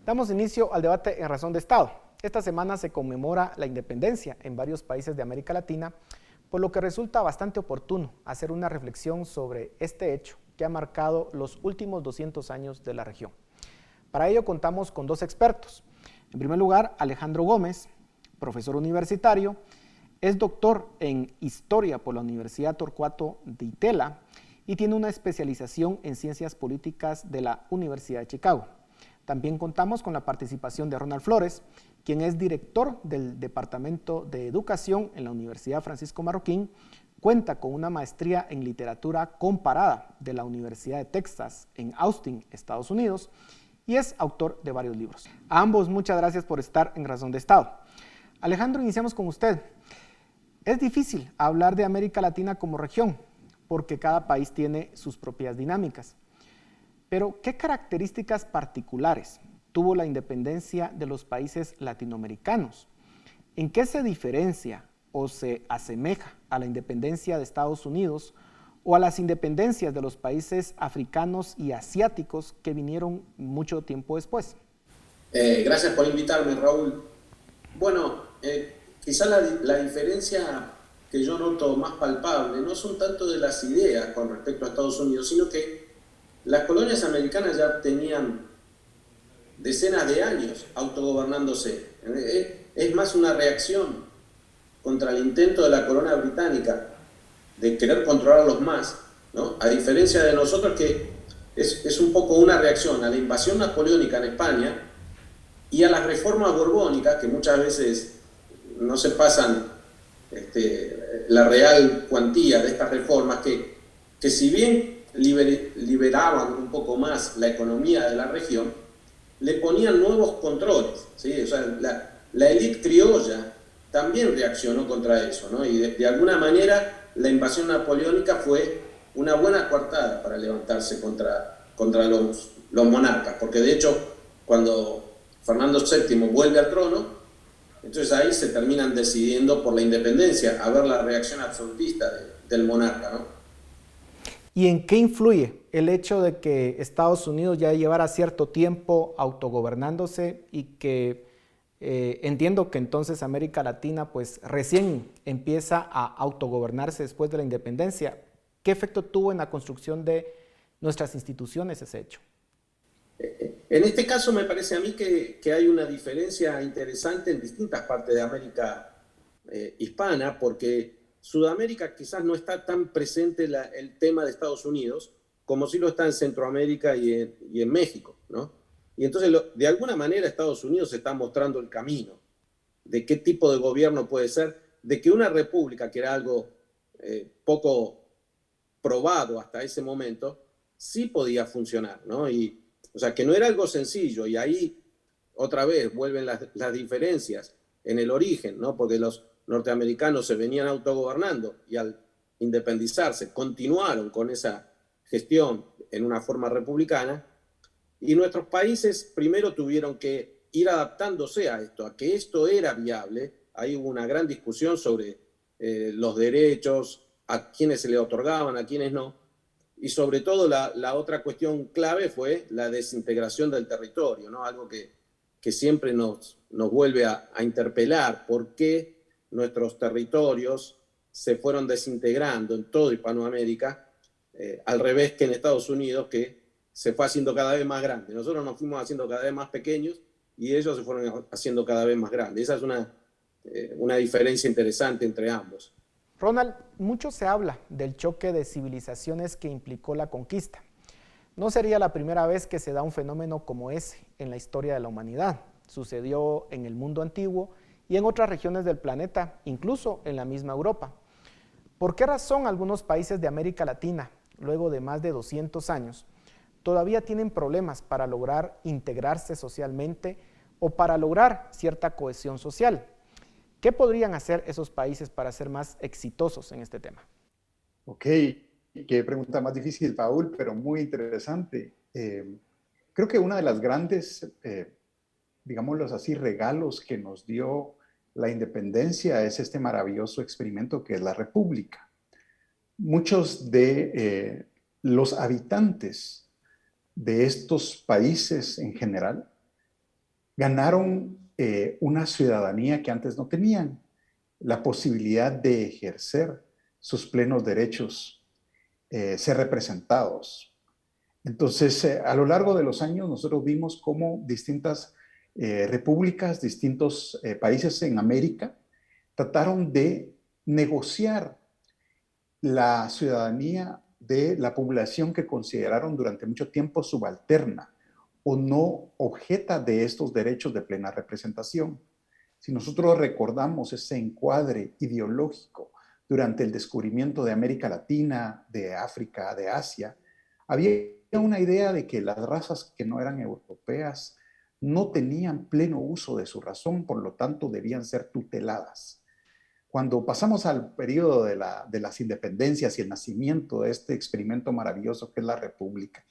Damos inicio al debate en Razón de Estado. Esta semana se conmemora la independencia en varios países de América Latina, por lo que resulta bastante oportuno hacer una reflexión sobre este hecho que ha marcado los últimos 200 años de la región. Para ello contamos con dos expertos. En primer lugar, Alejandro Gómez, profesor universitario, es doctor en Historia por la Universidad Torcuato Di Tella y tiene una especialización en Ciencias Políticas de la Universidad de Chicago. También contamos con la participación de Ronald Flores, quien es director del Departamento de Educación en la Universidad Francisco Marroquín, cuenta con una maestría en literatura comparada de la Universidad de Texas en Austin, Estados Unidos, y es autor de varios libros. A ambos, muchas gracias por estar en Razón de Estado. Alejandro, iniciamos con usted. Es difícil hablar de América Latina como región, porque cada país tiene sus propias dinámicas. Pero, ¿qué características particulares tuvo la independencia de los países latinoamericanos? ¿En qué se diferencia o se asemeja a la independencia de Estados Unidos o a las independencias de los países africanos y asiáticos que vinieron mucho tiempo después? Gracias por invitarme, Raúl. Bueno, quizá la diferencia que yo noto más palpable no son tanto de las ideas con respecto a Estados Unidos, sino que las colonias americanas ya tenían decenas de años autogobernándose. Es más una reacción contra el intento de la corona británica de querer controlarlos más, ¿no? A diferencia de nosotros, que es un poco una reacción a la invasión napoleónica en España y a las reformas borbónicas, que muchas veces no se pasan la real cuantía de estas reformas, que si bien liberaban un poco más la economía de la región, le ponían nuevos controles, ¿sí? O sea, la élite criolla también reaccionó contra eso, ¿no? Y de alguna manera la invasión napoleónica fue una buena coartada para levantarse contra los monarcas, porque de hecho cuando Fernando VII vuelve al trono, entonces ahí se terminan decidiendo por la independencia, a ver la reacción absolutista del monarca, ¿no? ¿Y en qué influye el hecho de que Estados Unidos ya llevara cierto tiempo autogobernándose y que entiendo que entonces América Latina pues recién empieza a autogobernarse después de la independencia? ¿Qué efecto tuvo en la construcción de nuestras instituciones ese hecho? En este caso me parece a mí que hay una diferencia interesante en distintas partes de América hispana, porque Sudamérica quizás no está tan presente el tema de Estados Unidos como sí lo está en Centroamérica y en México, ¿no? Y entonces, de alguna manera, Estados Unidos está mostrando el camino de qué tipo de gobierno puede ser, de que una república, que era algo poco probado hasta ese momento, sí podía funcionar, ¿no? O sea, que no era algo sencillo, y ahí otra vez vuelven las diferencias en el origen, ¿no? Porque los norteamericanos se venían autogobernando y al independizarse continuaron con esa gestión en una forma republicana, y nuestros países primero tuvieron que ir adaptándose a esto, a que esto era viable. Ahí hubo una gran discusión sobre los derechos, a quienes se le otorgaban, a quienes no, y sobre todo la otra cuestión clave fue la desintegración del territorio, ¿no? Algo que siempre nos vuelve a interpelar. ¿Por qué nuestros territorios se fueron desintegrando en toda Hispanoamérica, al revés que en Estados Unidos, que se fue haciendo cada vez más grande? Nosotros nos fuimos haciendo cada vez más pequeños y ellos se fueron haciendo cada vez más grandes. Esa es una diferencia interesante entre ambos. Ronald, mucho se habla del choque de civilizaciones que implicó la conquista. No sería la primera vez que se da un fenómeno como ese en la historia de la humanidad. Sucedió en el mundo antiguo y en otras regiones del planeta, incluso en la misma Europa. ¿Por qué razón algunos países de América Latina, luego de más de 200 años, todavía tienen problemas para lograr integrarse socialmente o para lograr cierta cohesión social? ¿Qué podrían hacer esos países para ser más exitosos en este tema? Ok, qué pregunta más difícil, Paul, pero muy interesante. Creo que una de las grandes, digámoslo así, regalos que nos dio la independencia es este maravilloso experimento que es la República. Muchos de los habitantes de estos países en general ganaron una ciudadanía que antes no tenían, la posibilidad de ejercer sus plenos derechos, ser representados. Entonces, a lo largo de los años, nosotros vimos cómo distintas repúblicas, distintos países en América, trataron de negociar la ciudadanía de la población que consideraron durante mucho tiempo subalterna o no objeta de estos derechos de plena representación. Si nosotros recordamos ese encuadre ideológico durante el descubrimiento de América Latina, de África, de Asia, había una idea de que las razas que no eran europeas no tenían pleno uso de su razón, por lo tanto debían ser tuteladas. Cuando pasamos al periodo de las independencias y el nacimiento de este experimento maravilloso que es la República,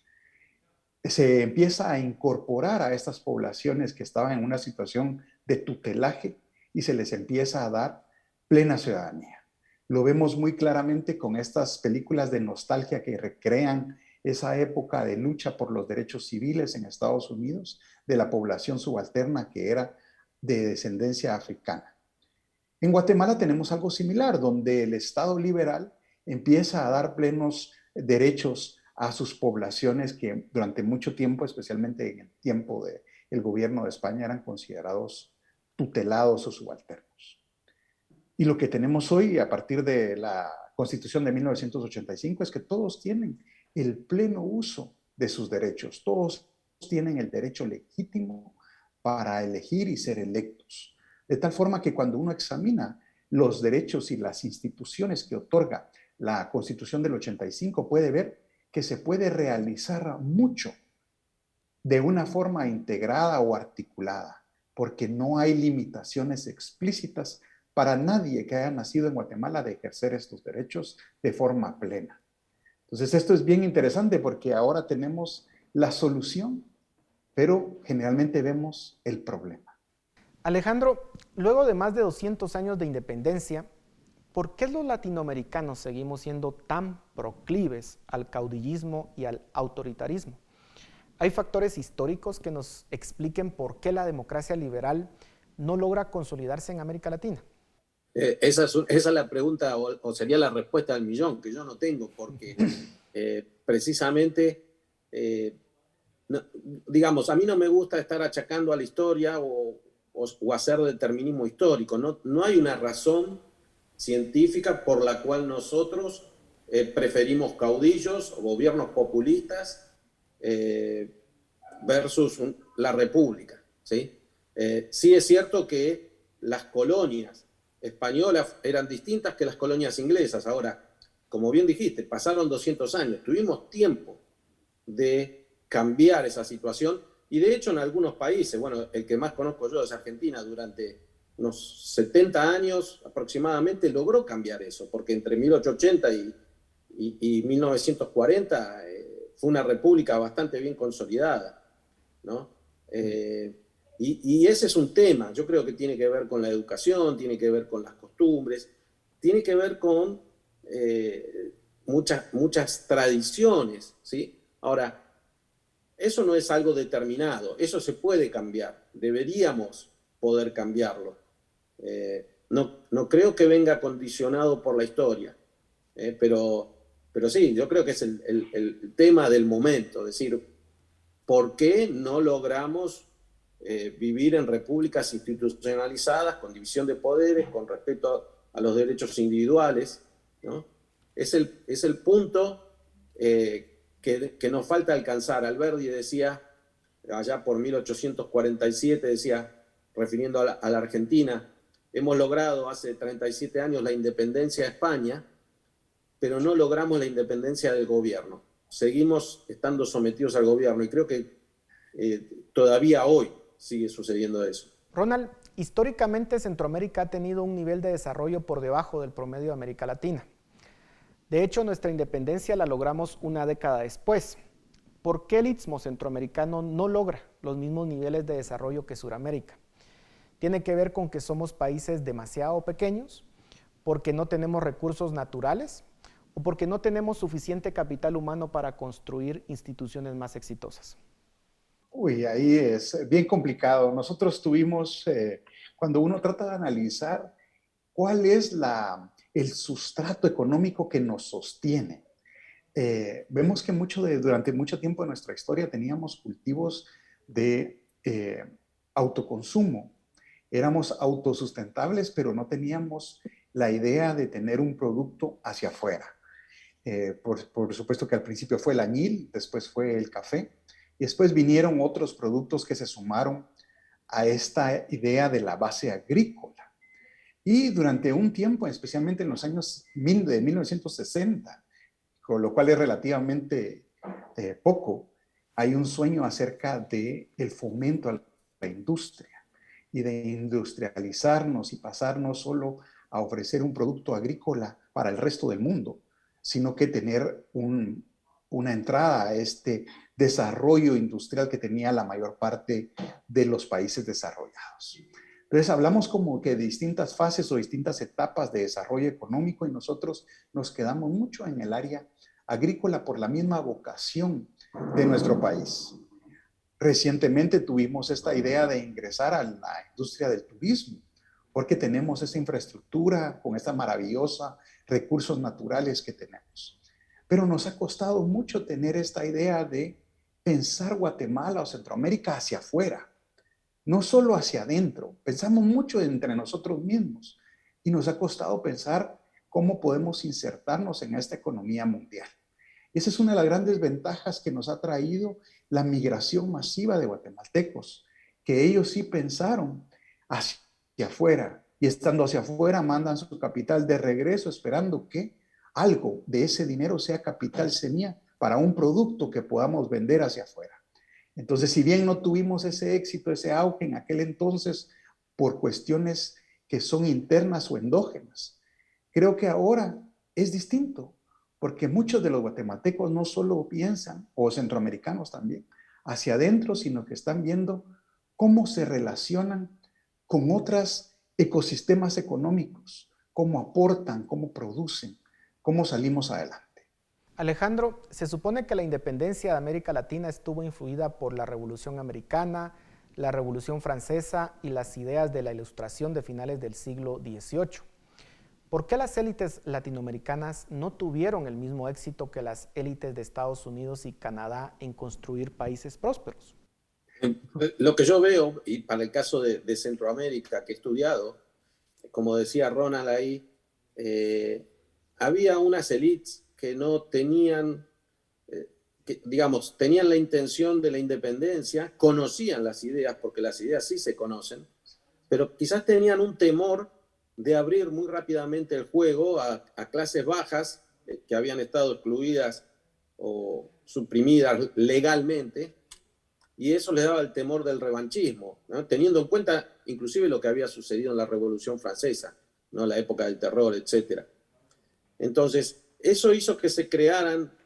se empieza a incorporar a estas poblaciones que estaban en una situación de tutelaje y se les empieza a dar plena ciudadanía. Lo vemos muy claramente con estas películas de nostalgia que recrean esa época de lucha por los derechos civiles en Estados Unidos de la población subalterna que era de descendencia africana. En Guatemala tenemos algo similar, donde el Estado liberal empieza a dar plenos derechos a sus poblaciones que durante mucho tiempo, especialmente en el tiempo del gobierno de España, eran considerados tutelados o subalternos. Y lo que tenemos hoy, a partir de la Constitución de 1985, es que todos tienen el pleno uso de sus derechos. Todos tienen el derecho legítimo para elegir y ser electos. De tal forma que cuando uno examina los derechos y las instituciones que otorga la Constitución del 85, puede ver que se puede realizar mucho de una forma integrada o articulada, porque no hay limitaciones explícitas para nadie que haya nacido en Guatemala de ejercer estos derechos de forma plena. Entonces, esto es bien interesante porque ahora tenemos la solución, pero generalmente vemos el problema. Alejandro, luego de más de 200 años de independencia, ¿por qué los latinoamericanos seguimos siendo tan proclives al caudillismo y al autoritarismo? ¿Hay factores históricos que nos expliquen por qué la democracia liberal no logra consolidarse en América Latina? Esa es la pregunta o sería la respuesta del millón, que yo no tengo, porque precisamente, no, digamos, a mí no me gusta estar achacando a la historia o hacer determinismo histórico. No hay una razón científica por la cual nosotros preferimos caudillos o gobiernos populistas versus la república, ¿sí? Sí es cierto que las colonias españolas eran distintas que las colonias inglesas. Ahora, como bien dijiste, pasaron 200 años, tuvimos tiempo de cambiar esa situación y de hecho en algunos países, bueno, el que más conozco yo es Argentina, durante unos 70 años aproximadamente logró cambiar eso, porque entre 1880 y 1940 fue una república bastante bien consolidada, ¿no? Y ese es un tema, yo creo que tiene que ver con la educación, tiene que ver con las costumbres, tiene que ver con muchas tradiciones, ¿sí? Ahora, eso no es algo determinado, eso se puede cambiar, deberíamos poder cambiarlo. No creo que venga condicionado por la historia, pero sí, yo creo que es el tema del momento, es decir, ¿por qué no logramos vivir en repúblicas institucionalizadas, con división de poderes, con respeto a los derechos individuales, ¿no? Es el punto que nos falta alcanzar. Alberdi decía, allá por 1847, decía, refiriendo a la Argentina, hemos logrado hace 37 años la independencia de España, pero no logramos la independencia del gobierno. Seguimos estando sometidos al gobierno y creo que todavía hoy sigue sucediendo eso. Ronald, históricamente Centroamérica ha tenido un nivel de desarrollo por debajo del promedio de América Latina. De hecho, nuestra independencia la logramos una década después. ¿Por qué el istmo centroamericano no logra los mismos niveles de desarrollo que Sudamérica? ¿Tiene que ver con que somos países demasiado pequeños? ¿Porque no tenemos recursos naturales? ¿O porque no tenemos suficiente capital humano para construir instituciones más exitosas? Uy, ahí es bien complicado. Nosotros tuvimos, cuando uno trata de analizar cuál es el sustrato económico que nos sostiene, vemos que durante mucho tiempo de nuestra historia teníamos cultivos de autoconsumo. Éramos autosustentables, pero no teníamos la idea de tener un producto hacia afuera. Por supuesto que al principio fue el añil, después fue el café, y después vinieron otros productos que se sumaron a esta idea de la base agrícola. Y durante un tiempo, especialmente en los años de 1960, con lo cual es relativamente poco, hay un sueño acerca del fomento a la industria y de industrializarnos y pasar no solo a ofrecer un producto agrícola para el resto del mundo, sino que tener una entrada a este desarrollo industrial que tenía la mayor parte de los países desarrollados. Entonces hablamos como que de distintas fases o distintas etapas de desarrollo económico y nosotros nos quedamos mucho en el área agrícola por la misma vocación de nuestro país. Recientemente tuvimos esta idea de ingresar a la industria del turismo, porque tenemos esta infraestructura con esta maravillosa recursos naturales que tenemos. Pero nos ha costado mucho tener esta idea de pensar Guatemala o Centroamérica hacia afuera, no solo hacia adentro. Pensamos mucho entre nosotros mismos y nos ha costado pensar cómo podemos insertarnos en esta economía mundial. Esa es una de las grandes ventajas que nos ha traído la migración masiva de guatemaltecos, que ellos sí pensaron hacia afuera y estando hacia afuera mandan su capital de regreso esperando que algo de ese dinero sea capital semilla para un producto que podamos vender hacia afuera. Entonces, si bien no tuvimos ese éxito, ese auge en aquel entonces por cuestiones que son internas o endógenas, creo que ahora es distinto, porque muchos de los guatemaltecos no solo piensan, o centroamericanos también, hacia adentro, sino que están viendo cómo se relacionan con otros ecosistemas económicos, cómo aportan, cómo producen, cómo salimos adelante. Alejandro, se supone que la independencia de América Latina estuvo influida por la Revolución Americana, la Revolución Francesa y las ideas de la Ilustración de finales del siglo XVIII. ¿Por qué las élites latinoamericanas no tuvieron el mismo éxito que las élites de Estados Unidos y Canadá en construir países prósperos? Lo que yo veo, y para el caso de Centroamérica que he estudiado, como decía Ronald ahí, había unas élites que no tenían, que, digamos, tenían la intención de la independencia, conocían las ideas, porque las ideas sí se conocen, pero quizás tenían un temor de abrir muy rápidamente el juego a clases bajas que habían estado excluidas o suprimidas legalmente, y eso les daba el temor del revanchismo, ¿no? Teniendo en cuenta inclusive lo que había sucedido en la Revolución Francesa, ¿no? La época del terror, etc. Entonces, eso hizo que se crearan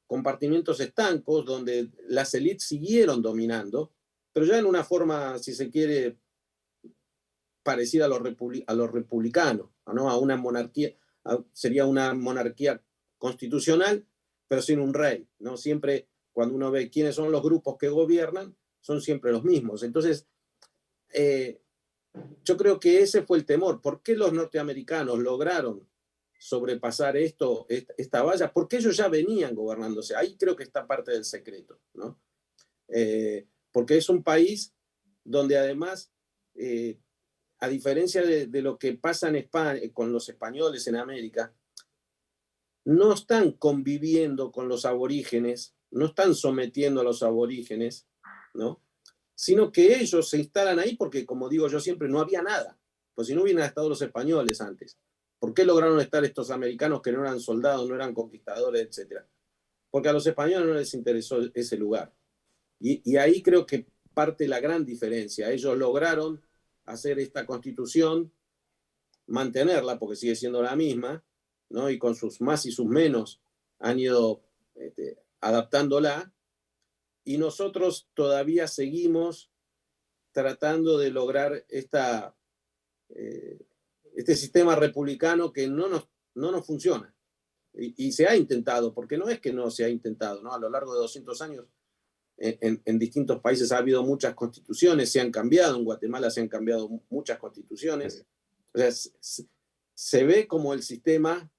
compartimientos estancos donde las élites siguieron dominando, pero ya en una forma, si se quiere, parecida a los republicanos, ¿no? A una monarquía, sería una monarquía constitucional, pero sin un rey, ¿no? Siempre cuando uno ve quiénes son los grupos que gobiernan, son siempre los mismos. Entonces, yo creo que ese fue el temor. ¿Por qué los norteamericanos lograron sobrepasar esta valla? Porque ellos ya venían gobernándose. Ahí creo que está parte del secreto, ¿no? Porque es un país donde además, a diferencia de lo que pasa en España, con los españoles en América, no están conviviendo con los aborígenes, no están sometiendo a los aborígenes, ¿no? Sino que ellos se instalan ahí porque, como digo yo siempre, no había nada. Pues si no hubieran estado los españoles antes, ¿por qué lograron estar estos americanos que no eran soldados, no eran conquistadores, etcétera? Porque a los españoles no les interesó ese lugar. Y ahí creo que parte la gran diferencia. Ellos lograron hacer esta constitución, mantenerla, porque sigue siendo la misma, ¿no? Y con sus más y sus menos han ido adaptándola, y nosotros todavía seguimos tratando de lograr este sistema republicano que no nos funciona. Y se ha intentado, porque no es que no se ha intentado, ¿no? A lo largo de 200 años en distintos países ha habido muchas constituciones, se han cambiado, en Guatemala se han cambiado muchas constituciones. O sea, se ve como el sistema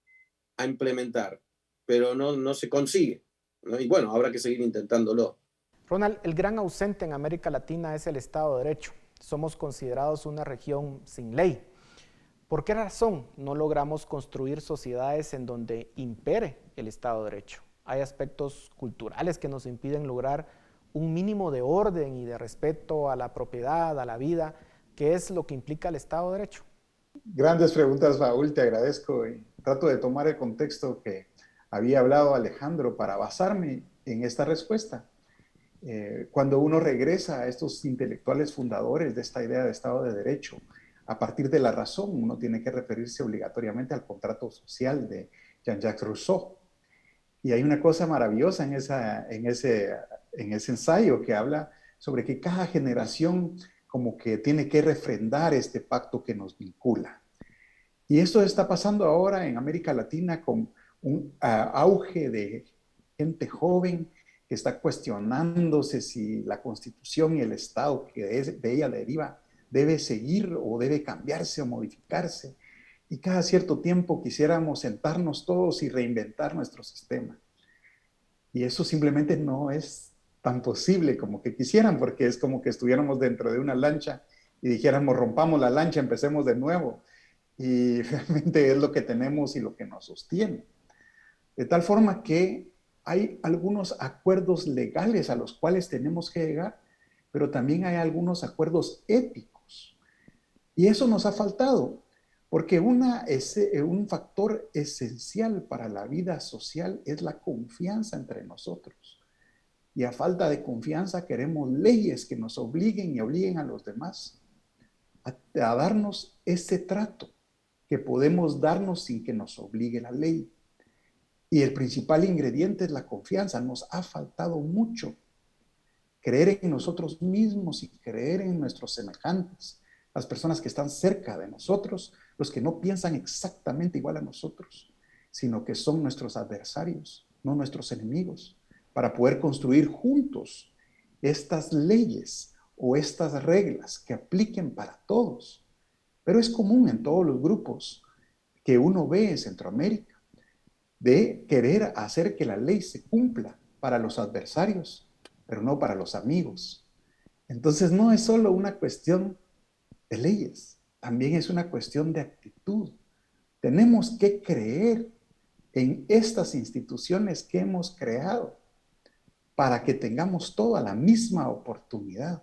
a implementar, pero no se consigue, ¿no? Y bueno, habrá que seguir intentándolo. Ronald, el gran ausente en América Latina es el Estado de Derecho. Somos considerados una región sin ley. ¿Por qué razón no logramos construir sociedades en donde impere el Estado de Derecho? Hay aspectos culturales que nos impiden lograr un mínimo de orden y de respeto a la propiedad, a la vida, que es lo que implica el Estado de Derecho. Grandes preguntas, Paul, te agradezco. Y trato de tomar el contexto que había hablado Alejandro para basarme en esta respuesta. Cuando uno regresa a estos intelectuales fundadores de esta idea de Estado de Derecho, a partir de la razón, uno tiene que referirse obligatoriamente al contrato social de Jean-Jacques Rousseau. Y hay una cosa maravillosa en ese ensayo que habla sobre que cada generación como que tiene que refrendar este pacto que nos vincula. Y esto está pasando ahora en América Latina con un auge de gente joven que está cuestionándose si la Constitución y el Estado que de ella deriva debe seguir o debe cambiarse o modificarse. Y cada cierto tiempo quisiéramos sentarnos todos y reinventar nuestro sistema. Y eso simplemente no es tan posible como que quisieran, porque es como que estuviéramos dentro de una lancha y dijéramos, rompamos la lancha, empecemos de nuevo. Y realmente es lo que tenemos y lo que nos sostiene. De tal forma que hay algunos acuerdos legales a los cuales tenemos que llegar, pero también hay algunos acuerdos éticos. Y eso nos ha faltado, porque un factor esencial para la vida social es la confianza entre nosotros. Y a falta de confianza queremos leyes que nos obliguen y obliguen a los demás a darnos ese trato que podemos darnos sin que nos obligue la ley. Y el principal ingrediente es la confianza. Nos ha faltado mucho creer en nosotros mismos y creer en nuestros semejantes, las personas que están cerca de nosotros, los que no piensan exactamente igual a nosotros, sino que son nuestros adversarios, no nuestros enemigos, para poder construir juntos estas leyes o estas reglas que apliquen para todos. Pero es común en todos los grupos que uno ve en Centroamérica de querer hacer que la ley se cumpla para los adversarios, pero no para los amigos. Entonces no es solo una cuestión de leyes, también es una cuestión de actitud. Tenemos que creer en estas instituciones que hemos creado para que tengamos toda la misma oportunidad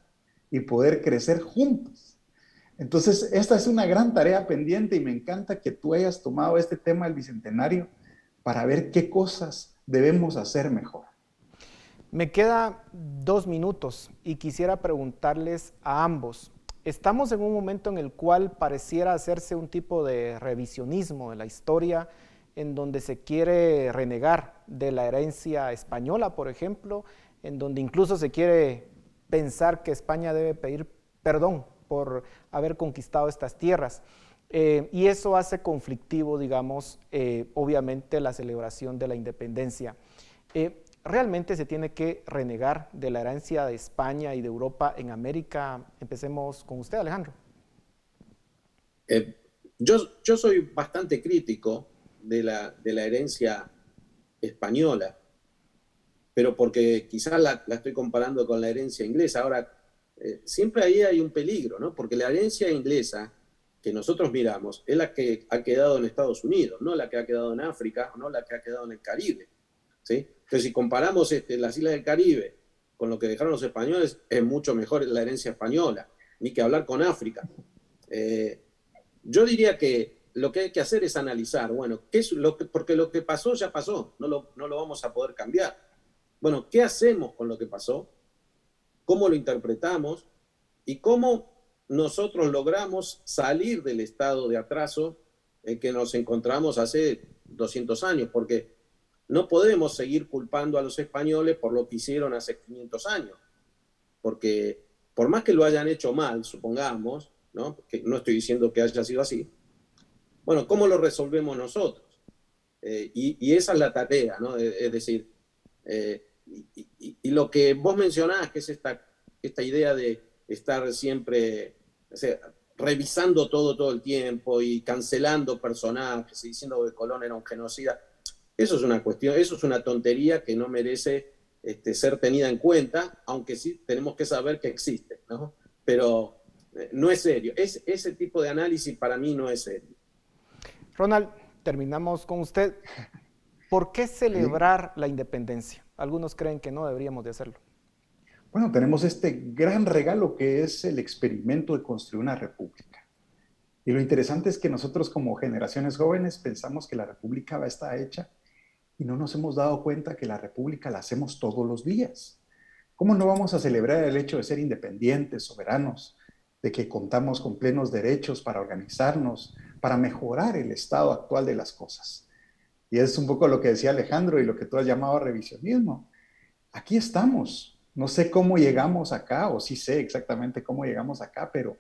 y poder crecer juntos. Entonces, esta es una gran tarea pendiente y me encanta que tú hayas tomado este tema del Bicentenario para ver qué cosas debemos hacer mejor. Me queda 2 minutos y quisiera preguntarles a ambos. Estamos en un momento en el cual pareciera hacerse un tipo de revisionismo de la historia, en donde se quiere renegar de la herencia española, por ejemplo, en donde incluso se quiere pensar que España debe pedir perdón por haber conquistado estas tierras. Y eso hace conflictivo, digamos, obviamente la celebración de la independencia. ¿Realmente se tiene que renegar de la herencia de España y de Europa en América? Empecemos con usted, Alejandro. Yo soy bastante crítico de la herencia española, pero porque quizás la estoy comparando con la herencia inglesa. Ahora, siempre ahí hay un peligro, ¿no? Porque la herencia inglesa que nosotros miramos es la que ha quedado en Estados Unidos, no la que ha quedado en África, no la que ha quedado en el Caribe, ¿sí? Entonces, si comparamos las islas del Caribe con lo que dejaron los españoles, es mucho mejor la herencia española, ni que hablar con África. Yo diría que lo que hay que hacer es analizar, bueno, porque lo que pasó ya pasó, no lo vamos a poder cambiar. Bueno, ¿qué hacemos con lo que pasó? ¿Cómo lo interpretamos? ¿Y cómo nosotros logramos salir del estado de atraso en que nos encontramos hace 200 años? Porque no podemos seguir culpando a los españoles por lo que hicieron hace 500 años. Porque por más que lo hayan hecho mal, supongamos, ¿no? Que no estoy diciendo que haya sido así. Bueno, ¿cómo lo resolvemos nosotros? Y esa es la tarea, ¿no? Es decir, y lo que vos mencionás, que es esta idea de estar siempre, o sea, revisando todo el tiempo y cancelando personajes y diciendo que Colón era un genocida, eso es una cuestión, eso es una tontería que no merece ser tenida en cuenta, aunque sí tenemos que saber que existe, ¿no? Pero no es serio. Ese tipo de análisis para mí no es serio. Ronald, terminamos con usted. ¿Por qué celebrar la independencia? Algunos creen que no deberíamos de hacerlo. Bueno, tenemos este gran regalo que es el experimento de construir una república. Y lo interesante es que nosotros como generaciones jóvenes pensamos que la república va a estar hecha y no nos hemos dado cuenta que la república la hacemos todos los días. ¿Cómo no vamos a celebrar el hecho de ser independientes, soberanos, de que contamos con plenos derechos para organizarnos, para mejorar el estado actual de las cosas? Y es un poco lo que decía Alejandro y lo que tú has llamado revisionismo. Aquí estamos. No sé cómo llegamos acá, o sí sé exactamente cómo llegamos acá, pero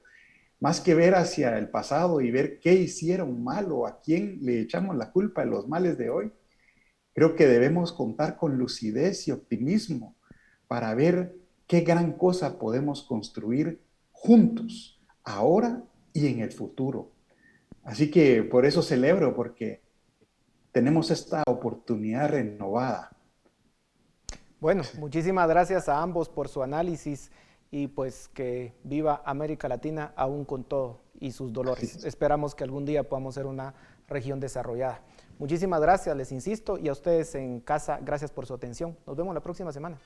más que ver hacia el pasado y ver qué hicieron mal o a quién le echamos la culpa de los males de hoy, creo que debemos contar con lucidez y optimismo para ver qué gran cosa podemos construir juntos, ahora y en el futuro. Así que por eso celebro, porque tenemos esta oportunidad renovada. Bueno, muchísimas gracias a ambos por su análisis y pues que viva América Latina aún con todo y sus dolores. Esperamos que algún día podamos ser una región desarrollada. Muchísimas gracias, les insisto, y a ustedes en casa, gracias por su atención. Nos vemos la próxima semana.